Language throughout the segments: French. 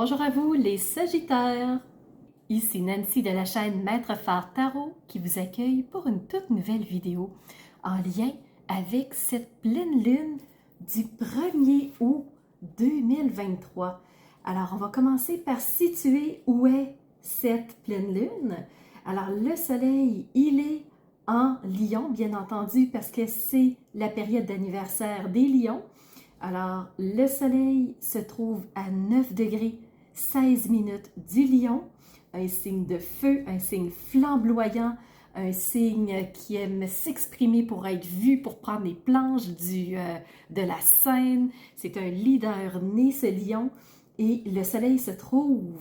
Bonjour à vous les Sagittaires! Ici Nancy de la chaîne Maître Phare Tarot qui vous accueille pour une toute nouvelle vidéo en lien avec cette pleine lune du 1er août 2023. Alors, on va commencer par situer où est cette pleine lune. Alors, le soleil, il est en Lion, bien entendu, parce que c'est la période d'anniversaire des Lions. Alors, le soleil se trouve à 9 degrés 16 minutes du Lion, un signe de feu, un signe flamboyant, un signe qui aime s'exprimer pour être vu, pour prendre les planches de la scène. C'est un leader né, ce Lion, et le soleil se trouve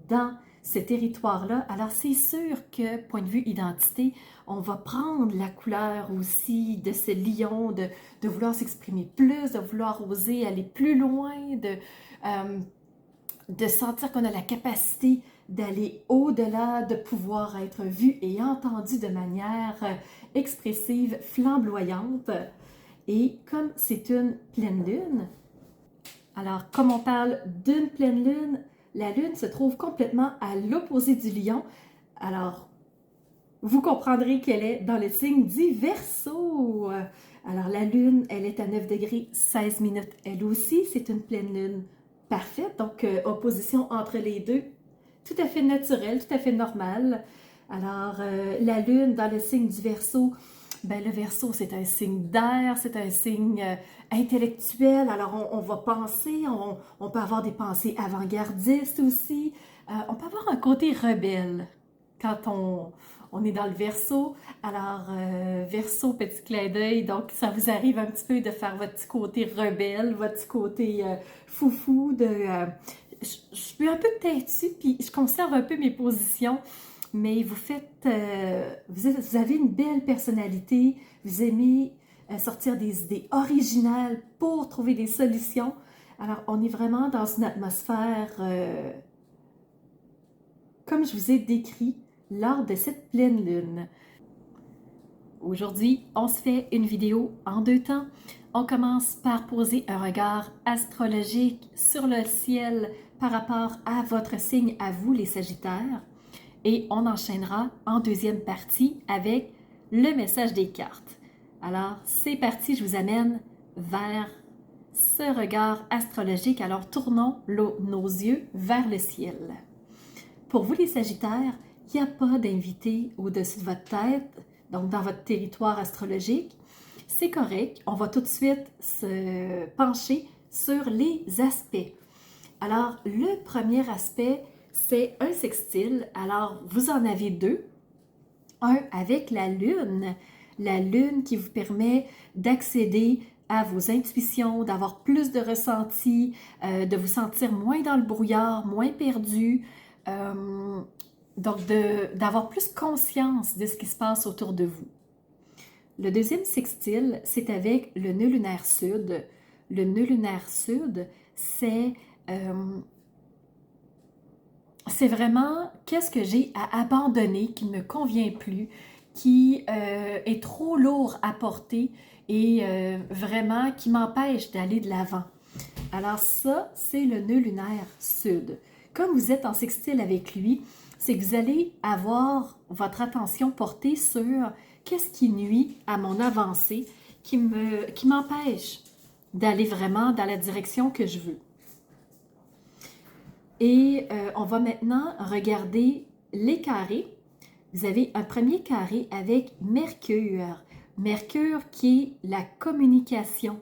dans ce territoire-là. Alors, c'est sûr que, point de vue identité, on va prendre la couleur aussi de ce lion, de vouloir s'exprimer plus, de vouloir oser aller plus loin, de sentir qu'on a la capacité d'aller au-delà, de pouvoir être vu et entendu de manière expressive, flamboyante. Et comme c'est une pleine lune, alors comme on parle d'une pleine lune, la lune se trouve complètement à l'opposé du lion. Alors, vous comprendrez qu'elle est dans le signe du Verseau. Alors, la lune, elle est à 9 degrés 16 minutes. Elle aussi, c'est une pleine lune parfaite. Donc, opposition entre les deux, tout à fait naturelle, tout à fait normale. Alors, la lune dans le signe du Verseau, ben, le Verseau, c'est un signe d'air, c'est un signe intellectuel. Alors, on va penser, on peut avoir des pensées avant-gardistes aussi. On peut avoir un côté rebelle quand on est dans le Verseau. Alors, Verseau, petit clin d'œil, donc ça vous arrive un petit peu de faire votre petit côté rebelle, votre petit côté foufou, je suis un peu têtue, puis je conserve un peu mes positions, mais vous avez une belle personnalité, vous aimez sortir des idées originales pour trouver des solutions. Alors, on est vraiment dans une atmosphère, comme je vous ai décrit, lors de cette pleine lune. Aujourd'hui, on se fait une vidéo en deux temps. On commence par poser un regard astrologique sur le ciel par rapport à votre signe, à vous les Sagittaires. Et on enchaînera en deuxième partie avec le message des cartes. Alors, c'est parti, je vous amène vers ce regard astrologique. Alors, tournons nos yeux vers le ciel. Pour vous les Sagittaires, il n'y a pas d'invité au-dessus de votre tête, donc dans votre territoire astrologique. C'est correct, on va tout de suite se pencher sur les aspects. Alors, le premier aspect, c'est un sextile. Alors, vous en avez deux. Un avec la lune qui vous permet d'accéder à vos intuitions, d'avoir plus de ressenti, de vous sentir moins dans le brouillard, moins perdu, donc d'avoir plus conscience de ce qui se passe autour de vous. Le deuxième sextile, c'est avec le nœud lunaire sud. Le nœud lunaire sud, c'est vraiment qu'est-ce que j'ai à abandonner, qui ne me convient plus, qui est trop lourd à porter et vraiment qui m'empêche d'aller de l'avant. Alors ça, c'est le nœud lunaire sud. Comme vous êtes en sextile avec lui, c'est que vous allez avoir votre attention portée sur qu'est-ce qui nuit à mon avancée, qui m'empêche d'aller vraiment dans la direction que je veux. Et on va maintenant regarder les carrés. Vous avez un premier carré avec Mercure. Mercure qui est la communication.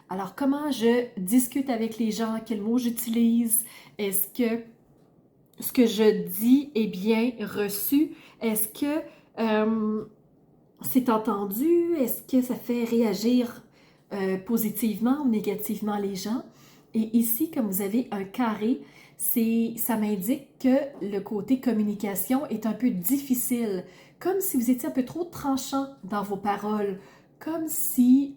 Alors, comment je discute avec les gens? Quels mots j'utilise? Est-ce que ce que je dis est bien reçu? Est-ce que c'est entendu? Est-ce que ça fait réagir positivement ou négativement les gens? Et ici, comme vous avez un carré, ça m'indique que le côté communication est un peu difficile, comme si vous étiez un peu trop tranchant dans vos paroles, comme si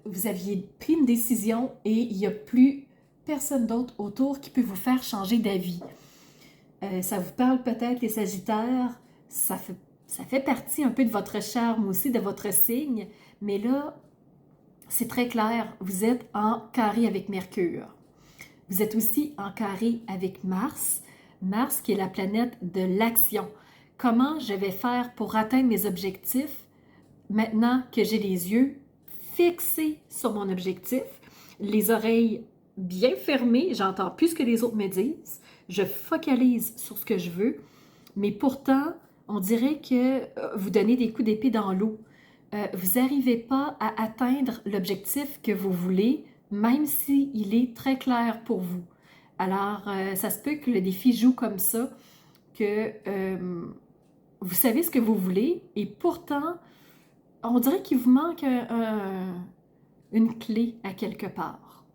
vous aviez pris une décision et il n'y a plus personne d'autre autour qui peut vous faire changer d'avis. Ça vous parle peut-être les Sagittaires, ça fait partie un peu de votre charme aussi, de votre signe, mais là, c'est très clair, vous êtes en carré avec Mercure. Vous êtes aussi en carré avec Mars. Mars qui est la planète de l'action. Comment je vais faire pour atteindre mes objectifs maintenant que j'ai les yeux fixés sur mon objectif, les oreilles bien fermées, j'entends plus ce que les autres me disent, je focalise sur ce que je veux, mais pourtant, on dirait que vous donnez des coups d'épée dans l'eau. Vous n'arrivez pas à atteindre l'objectif que vous voulez, même s'il est très clair pour vous. Alors, ça se peut que le défi joue comme ça, que vous savez ce que vous voulez, et pourtant, on dirait qu'il vous manque une clé à quelque part.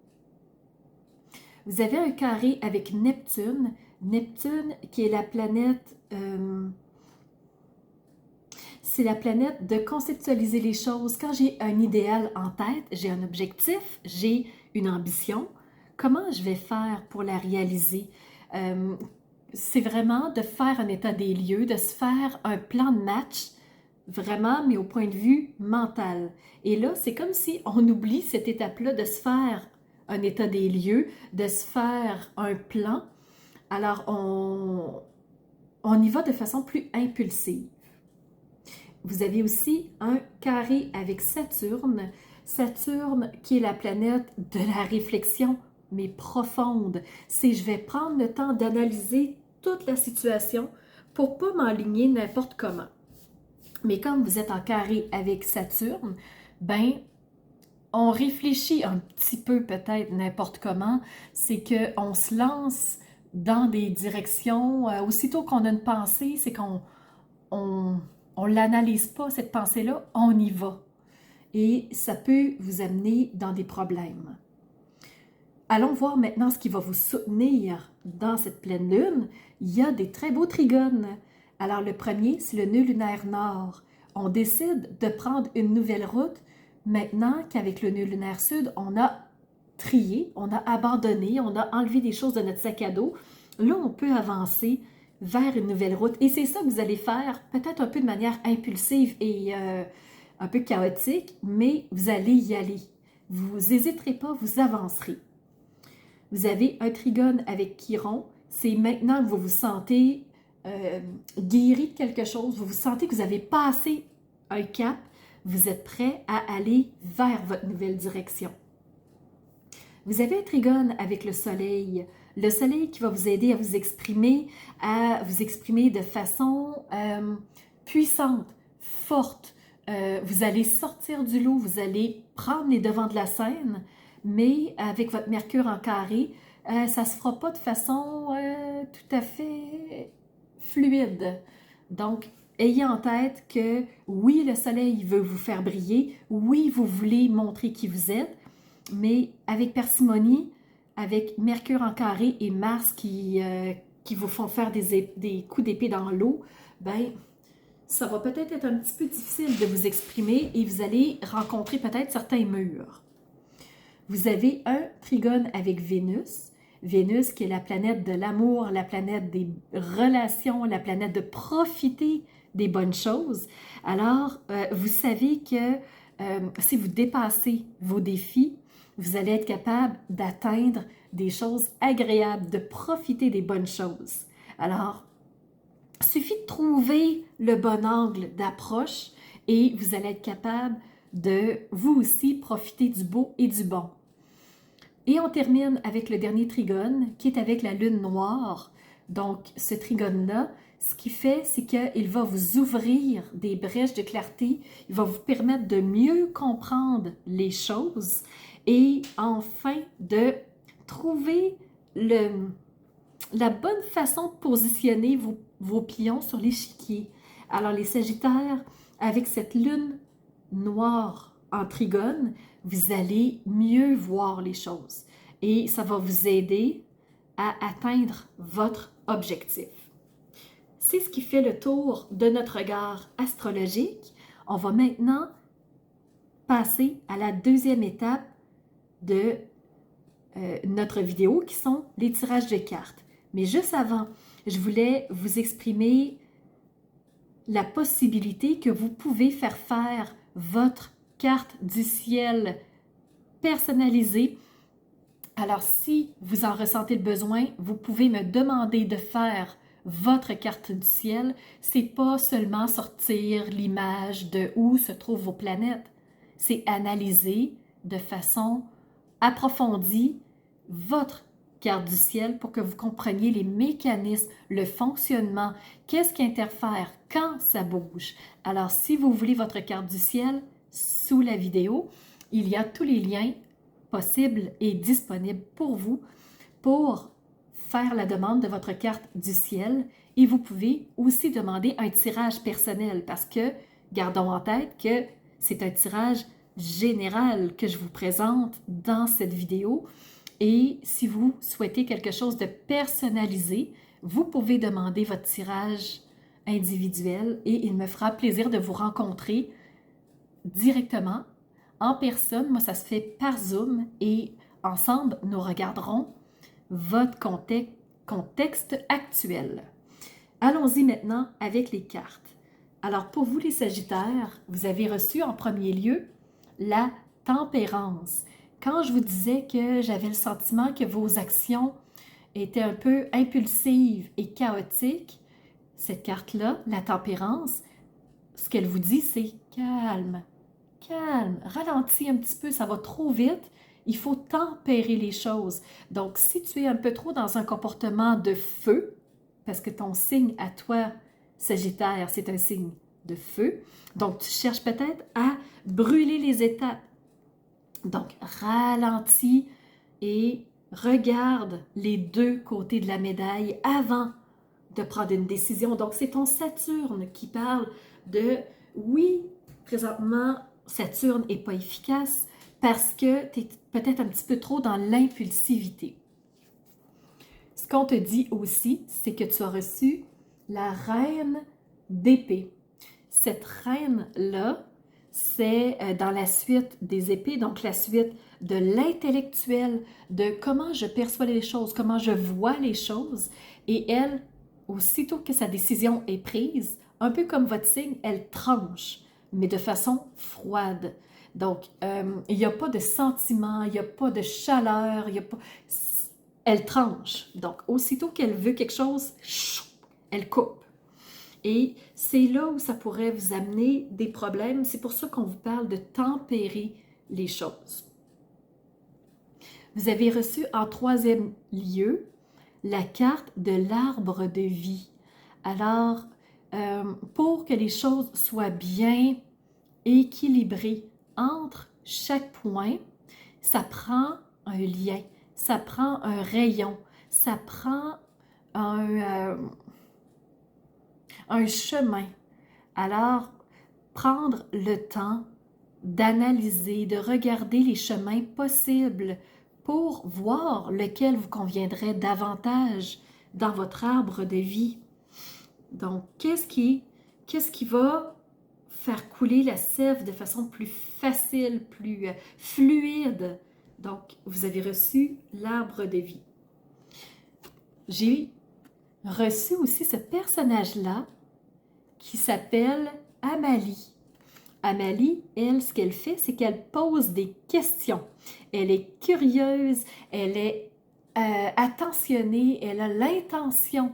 Vous avez un carré avec Neptune. Neptune qui est la planète... c'est la planète de conceptualiser les choses. Quand j'ai un idéal en tête, j'ai un objectif, j'ai une ambition, comment je vais faire pour la réaliser? C'est vraiment de faire un état des lieux, de se faire un plan de match, vraiment, mais au point de vue mental. Et là, c'est comme si on oublie cette étape-là de se faire un état des lieux, de se faire un plan. Alors, on y va de façon plus impulsive. Vous avez aussi un carré avec Saturne. Saturne qui est la planète de la réflexion, mais profonde. C'est je vais prendre le temps d'analyser toute la situation pour pas m'aligner n'importe comment. Mais comme vous êtes en carré avec Saturne, ben, on réfléchit un petit peu peut-être n'importe comment. C'est qu'on se lance dans des directions. Aussitôt qu'on a une pensée, c'est qu'on on l'analyse pas, cette pensée-là, on y va. Et ça peut vous amener dans des problèmes. Allons voir maintenant ce qui va vous soutenir dans cette pleine lune. Il y a des très beaux trigones. Alors le premier, c'est le nœud lunaire nord. On décide de prendre une nouvelle route maintenant qu'avec le nœud lunaire sud, on a trié, on a abandonné, on a enlevé des choses de notre sac à dos. Là, on peut avancer vers une nouvelle route. Et c'est ça que vous allez faire, peut-être un peu de manière impulsive et un peu chaotique, mais vous allez y aller. Vous n'hésiterez pas, vous avancerez. Vous avez un trigone avec Chiron. C'est maintenant que vous vous sentez guéri de quelque chose, vous vous sentez que vous avez passé un cap, vous êtes prêt à aller vers votre nouvelle direction. Vous avez un trigone avec le soleil qui va vous aider à vous exprimer de façon puissante, forte. Vous allez sortir du lot, vous allez prendre les devants de la scène, mais avec votre Mercure en carré, ça ne se fera pas de façon tout à fait fluide. Donc, ayez en tête que oui, le soleil veut vous faire briller, oui, vous voulez montrer qui vous êtes, mais avec parcimonie, avec Mercure en carré et Mars qui vous font faire des coups d'épée dans l'eau, ben, ça va peut-être être un petit peu difficile de vous exprimer et vous allez rencontrer peut-être certains murs. Vous avez un trigone avec Vénus. Vénus qui est la planète de l'amour, la planète des relations, la planète de profiter des bonnes choses. Alors, vous savez que si vous dépassez vos défis, vous allez être capable d'atteindre des choses agréables, de profiter des bonnes choses. Alors, il suffit de trouver le bon angle d'approche et vous allez être capable de, vous aussi, profiter du beau et du bon. Et on termine avec le dernier trigone qui est avec la lune noire. Donc, ce trigone-là, ce qu'il fait, c'est qu'il va vous ouvrir des brèches de clarté, il va vous permettre de mieux comprendre les choses et enfin de trouver la bonne façon de positionner vos pions sur l'échiquier. Alors les Sagittaires, avec cette lune noire en trigone, vous allez mieux voir les choses et ça va vous aider à atteindre votre objectif. C'est ce qui fait le tour de notre regard astrologique. On va maintenant passer à la deuxième étape de notre vidéo qui sont les tirages de cartes. Mais juste avant, je voulais vous exprimer la possibilité que vous pouvez faire votre carte du ciel personnalisée Alors, si vous en ressentez le besoin, vous pouvez me demander de faire votre carte du ciel. C'est pas seulement sortir l'image de où se trouvent vos planètes. C'est analyser de façon approfondie votre carte du ciel pour que vous compreniez les mécanismes, le fonctionnement, qu'est-ce qui interfère, quand ça bouge. Alors, si vous voulez votre carte du ciel, sous la vidéo, il y a tous les liens possibles et disponibles pour vous pour faire la demande de votre carte du ciel, et vous pouvez aussi demander un tirage personnel parce que, gardons en tête que c'est un tirage général que je vous présente dans cette vidéo, et si vous souhaitez quelque chose de personnalisé, vous pouvez demander votre tirage individuel et il me fera plaisir de vous rencontrer directement en personne. Moi, ça se fait par Zoom et ensemble, nous regarderons votre contexte actuel. Allons-y maintenant avec les cartes. Alors, pour vous les Sagittaires, vous avez reçu en premier lieu la tempérance. Quand je vous disais que j'avais le sentiment que vos actions étaient un peu impulsives et chaotiques, cette carte-là, la tempérance, ce qu'elle vous dit, c'est calme, calme, ralentis un petit peu, ça va trop vite. Il faut tempérer les choses. Donc, si tu es un peu trop dans un comportement de feu, parce que ton signe à toi, Sagittaire, c'est un signe de feu, donc tu cherches peut-être à brûler les étapes. Donc, ralentis et regarde les deux côtés de la médaille avant de prendre une décision. Donc, c'est ton Saturne qui parle de, oui, présentement, Saturne n'est pas efficace parce que tu es peut-être un petit peu trop dans l'impulsivité. Ce qu'on te dit aussi, c'est que tu as reçu la reine d'épée. Cette reine-là, c'est dans la suite des épées, donc la suite de l'intellectuel, de comment je perçois les choses, comment je vois les choses. Et elle, aussitôt que sa décision est prise, un peu comme votre signe, elle tranche, mais de façon froide. Donc, il n'y a pas de sentiment, il n'y a pas de chaleur, il y a pas... Elle tranche. Donc, aussitôt qu'elle veut quelque chose, elle coupe. Et c'est là où ça pourrait vous amener des problèmes. C'est pour ça qu'on vous parle de tempérer les choses. Vous avez reçu en troisième lieu la carte de l'arbre de vie. Alors, pour que les choses soient bien équilibrées entre chaque point, ça prend un lien, ça prend un rayon, ça prend un chemin. Alors, prendre le temps d'analyser, de regarder les chemins possibles pour voir lequel vous conviendrait davantage dans votre arbre de vie. Donc, qu'est-ce qui va faire couler la sève de façon plus facile, plus fluide? Donc, vous avez reçu l'arbre de vie. J'ai reçu aussi ce personnage-là qui s'appelle Amalie. Amalie, elle, ce qu'elle fait, c'est qu'elle pose des questions. Elle est curieuse, elle est attentionnée, elle a l'intention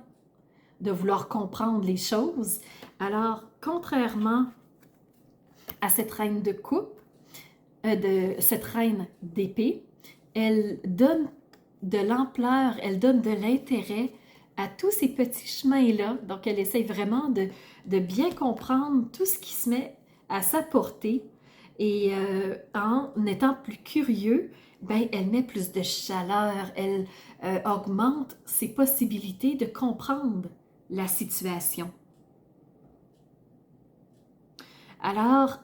de vouloir comprendre les choses. Alors, contrairement à cette reine de coupe, cette reine d'épée, elle donne de l'ampleur, elle donne de l'intérêt à tous ces petits chemins-là. Donc, elle essaie vraiment de bien comprendre tout ce qui se met à sa portée. Et en étant plus curieux, ben, elle met plus de chaleur, elle augmente ses possibilités de comprendre la situation. Alors,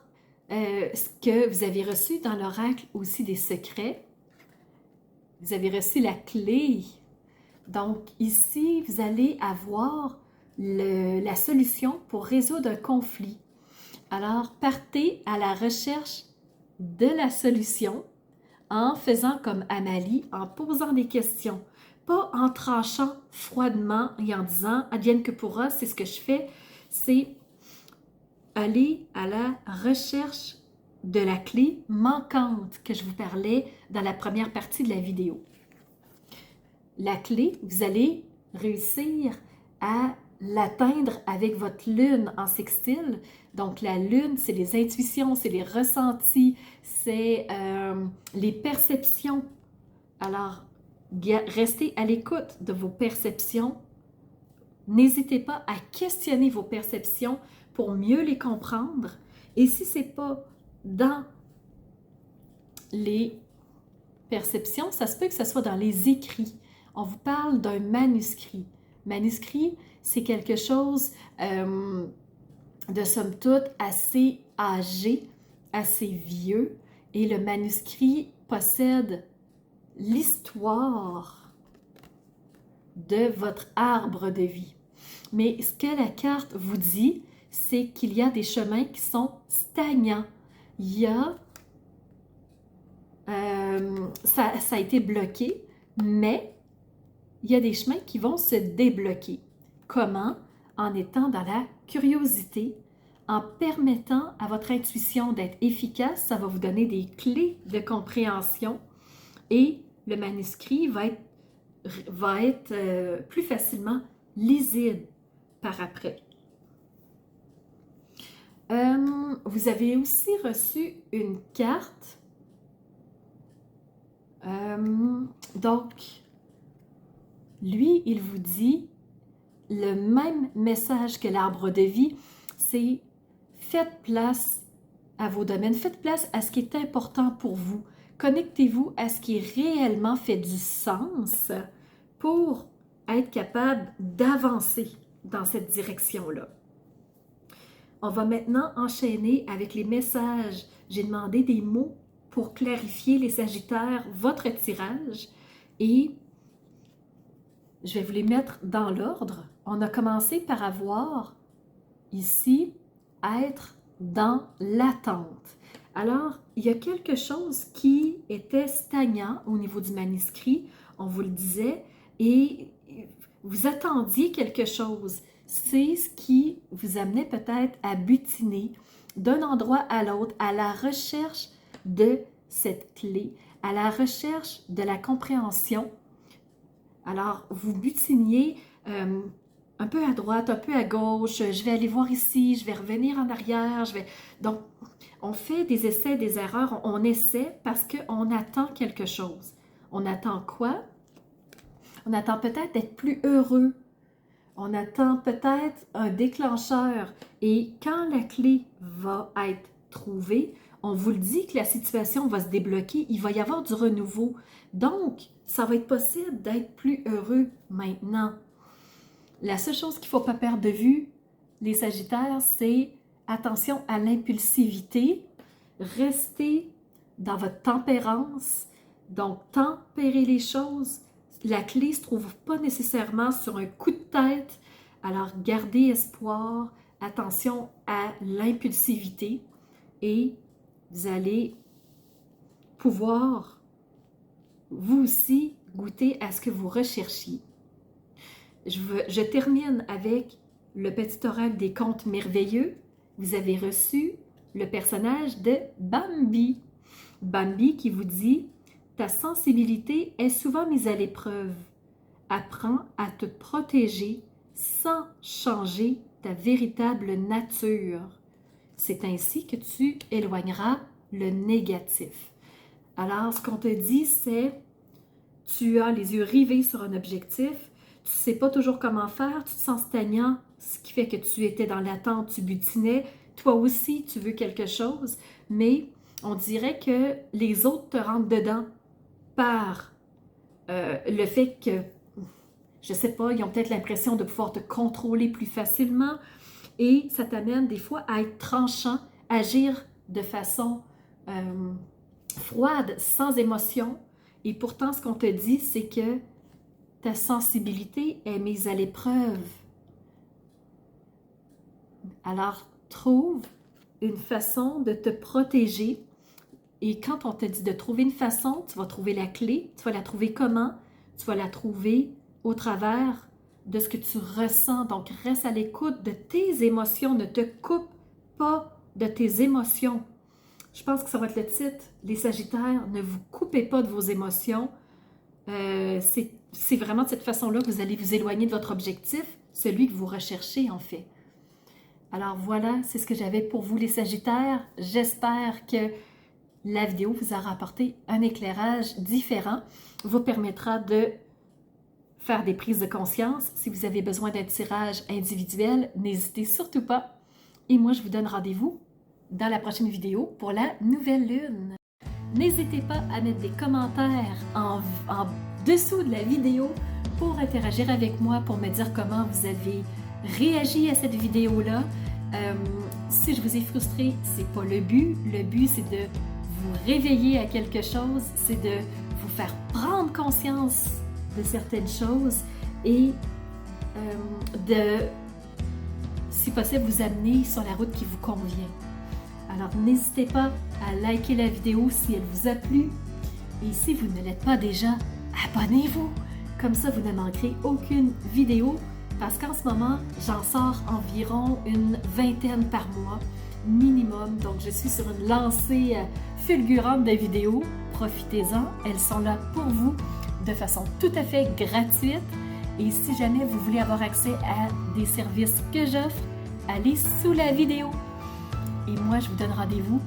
ce que vous avez reçu dans l'oracle aussi des secrets, vous avez reçu la clé. Donc ici, vous allez avoir la solution pour résoudre un conflit. Alors, partez à la recherche de la solution en faisant comme Amalie, en posant des questions, pas en tranchant froidement et en disant « advienne que pourra », c'est ce que je fais, c'est aller à la recherche de la clé manquante que je vous parlais dans la première partie de la vidéo. la clé, vous allez réussir à l'atteindre avec votre lune en sextile. Donc, la lune, c'est les intuitions, c'est les ressentis, c'est les perceptions. Alors, restez à l'écoute de vos perceptions. N'hésitez pas à questionner vos perceptions pour mieux les comprendre. Et si ce n'est pas dans les perceptions, ça se peut que ce soit dans les écrits. On vous parle d'un manuscrit. Manuscrit, c'est quelque chose de somme toute assez âgé, assez vieux. Et le manuscrit possède l'histoire de votre arbre de vie. Mais ce que la carte vous dit, c'est qu'il y a des chemins qui sont stagnants. Il y a... ça a été bloqué, mais il y a des chemins qui vont se débloquer. Comment? En étant dans la curiosité, en permettant à votre intuition d'être efficace, ça va vous donner des clés de compréhension et le manuscrit va être plus facilement lisible par après. Vous avez aussi reçu une carte. Donc, lui, il vous dit le même message que l'arbre de vie, c'est faites place à vos domaines, faites place à ce qui est important pour vous. Connectez-vous à ce qui réellement fait du sens pour être capable d'avancer dans cette direction-là. On va maintenant enchaîner avec les messages. J'ai demandé des mots pour clarifier les Sagittaires, votre tirage, et je vais vous les mettre dans l'ordre. On a commencé par avoir ici être dans l'attente. Alors, il y a quelque chose qui était stagnant au niveau du manuscrit, on vous le disait, et vous attendiez quelque chose. C'est ce qui vous amenait peut-être à butiner d'un endroit à l'autre, à la recherche de cette clé, à la recherche de la compréhension. Alors, vous butiniez un peu à droite, un peu à gauche, je vais aller voir ici, je vais revenir en arrière, Donc, on fait des essais, des erreurs, on essaie parce qu'on attend quelque chose. On attend quoi? On attend peut-être d'être plus heureux. On attend peut-être un déclencheur. Et quand la clé va être trouvée, on vous le dit que la situation va se débloquer, il va y avoir du renouveau. Donc, ça va être possible d'être plus heureux maintenant. La seule chose qu'il ne faut pas perdre de vue, les Sagittaires, c'est attention à l'impulsivité. Restez dans votre tempérance. Donc, tempérer les choses. La clé ne se trouve pas nécessairement sur un coup de tête. Alors, gardez espoir. Attention à l'impulsivité. Et vous allez pouvoir, vous aussi, goûter à ce que vous recherchiez. Je termine avec le petit oracle des contes merveilleux. Vous avez reçu le personnage de Bambi. Bambi qui vous dit « Ta sensibilité est souvent mise à l'épreuve. Apprends à te protéger sans changer ta véritable nature. C'est ainsi que tu éloigneras le négatif. » Alors, ce qu'on te dit, c'est tu as les yeux rivés sur un objectif, tu ne sais pas toujours comment faire, tu te sens stagnant, ce qui fait que tu étais dans l'attente, tu butinais, toi aussi tu veux quelque chose, mais on dirait que les autres te rentrent dedans par le fait que, je ne sais pas, ils ont peut-être l'impression de pouvoir te contrôler plus facilement et ça t'amène des fois à être tranchant, agir de façon froide, sans émotion. Et pourtant, ce qu'on te dit, c'est que ta sensibilité est mise à l'épreuve. Alors, trouve une façon de te protéger. Et quand on te dit de trouver une façon, tu vas trouver la clé. Tu vas la trouver comment? Tu vas la trouver au travers de ce que tu ressens. Donc, reste à l'écoute de tes émotions. Ne te coupe pas de tes émotions. Je pense que ça va être le titre. Les Sagittaires, ne vous coupez pas de vos émotions. C'est c'est vraiment de cette façon-là que vous allez vous éloigner de votre objectif, celui que vous recherchez en fait. Alors voilà, c'est ce que j'avais pour vous les Sagittaires. J'espère que la vidéo vous aura apporté un éclairage différent, vous permettra de faire des prises de conscience. Si vous avez besoin d'un tirage individuel, n'hésitez surtout pas. Et moi, je vous donne rendez-vous dans la prochaine vidéo pour la nouvelle lune. N'hésitez pas à mettre des commentaires en dessous de la vidéo pour interagir avec moi, pour me dire comment vous avez réagi à cette vidéo-là. Si je vous ai frustré, c'est pas le but. Le but, c'est de vous réveiller à quelque chose, c'est de vous faire prendre conscience de certaines choses et de, si possible, vous amener sur la route qui vous convient. Alors, n'hésitez pas à liker la vidéo si elle vous a plu. Et si vous ne l'êtes pas déjà, abonnez-vous. Comme ça, vous ne manquerez aucune vidéo parce qu'en ce moment, j'en sors environ une vingtaine par mois minimum. Donc, je suis sur une lancée fulgurante de vidéos. Profitez-en, elles sont là pour vous de façon tout à fait gratuite. Et si jamais vous voulez avoir accès à des services que j'offre, allez sous la vidéo. Et moi, je vous donne rendez-vous